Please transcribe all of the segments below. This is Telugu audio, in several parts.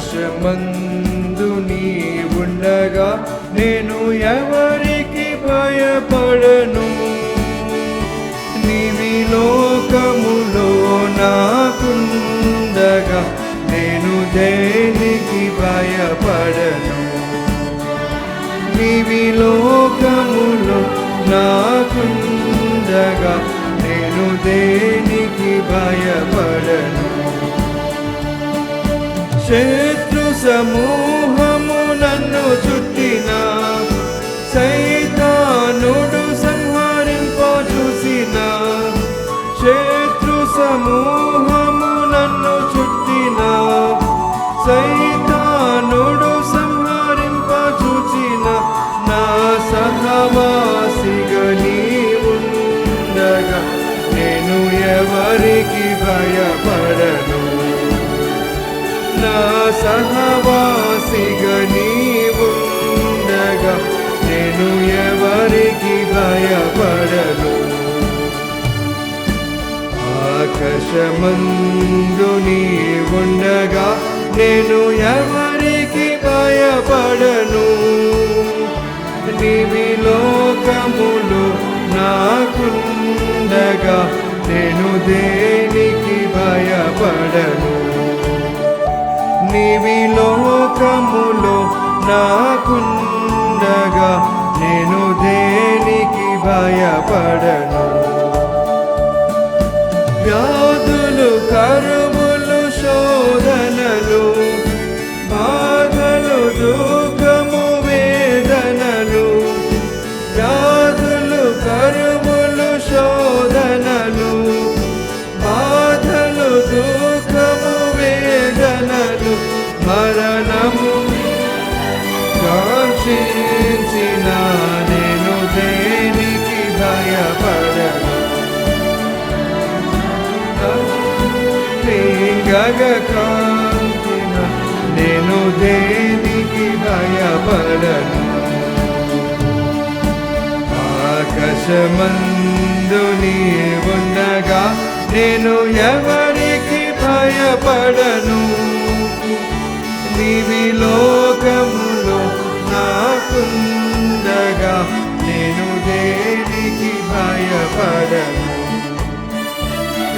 ఆకాశమందు నీ ఉండగా నేను ఎవరికి భయపడను. నీవి లోకములో నాకుండగా నేను దేనికి భయపడను. నీవి లోకములో నాకుండగా నేను దేనికి భయపడను. శత్రు సమూహము నన్ను చుట్టిన, సైతానుడు సంహరింప చూసిన. శత్రు సమూహము నన్ను చుట్టిన, సైతానుడు సంహరింప చూచిన. నా సహవాసిగా నీ ఉండగా నేను ఎవరికి భయపడను. నా సహవాసిగా నీ ఉండగా నేను ఎవరికి భయపడను. ఆకాశమందు నీ ఉండగా నేను ఎవరికి భయపడను. నీవి లోకములో నాకుండగా నేను దేనికి భయపడను. నీవి లోకములో నాకుండగా నేను దేనికి భయపడను. వ్యాధులు, కరువులు, శోధనలు, బాధలు, దుఃఖము, వేదనలు. వ్యాధులు, కరువులు, శోధనలు, బాధలు, దుఃఖము, వేదనలు, మరణము కాంక్షించిన నేను దేనికి భయపడను. కాంచిన నేను దేనికి భయపడను. ఆకాశమందు నీ ఉండగా నేను ఎవరికి భయపడను. నీవి లోకములో నాకుండగా నేను దేనికి భయపడను.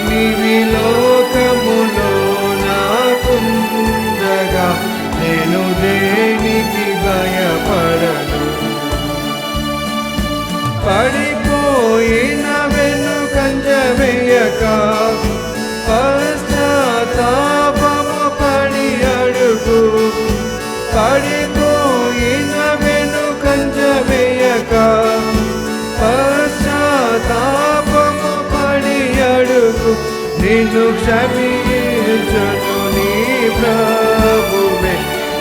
నీవి లోకములో నాకుండగా నేను దేనికి భయపడను. పడిపోయిన వెనుకంజ వేయక, పశ్చాత్తాపము పడి అడుగు. పడిపోయిన వెనుకంజ వేయక, పశ్చాత్తాపము పడి అడుగు. నిన్ను క్షమించును నీ ప్రభువే,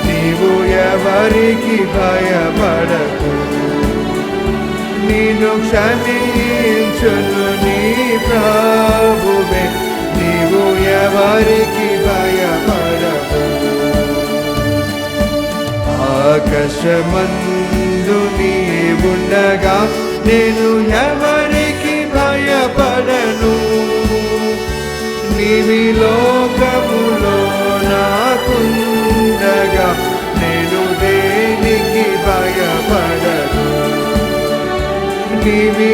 నీవు ఎవరికి భయపడకు. నిన్ను క్షమించును నీ ప్రభువే, నీవు ఎవరికి భయపడకు. ఆకాశమందు నీ ఉండగా నేను ఎవరికి భయపడను. నీవి లోకములో నాకుండగా నేను దేనికి భయపడను. నీవి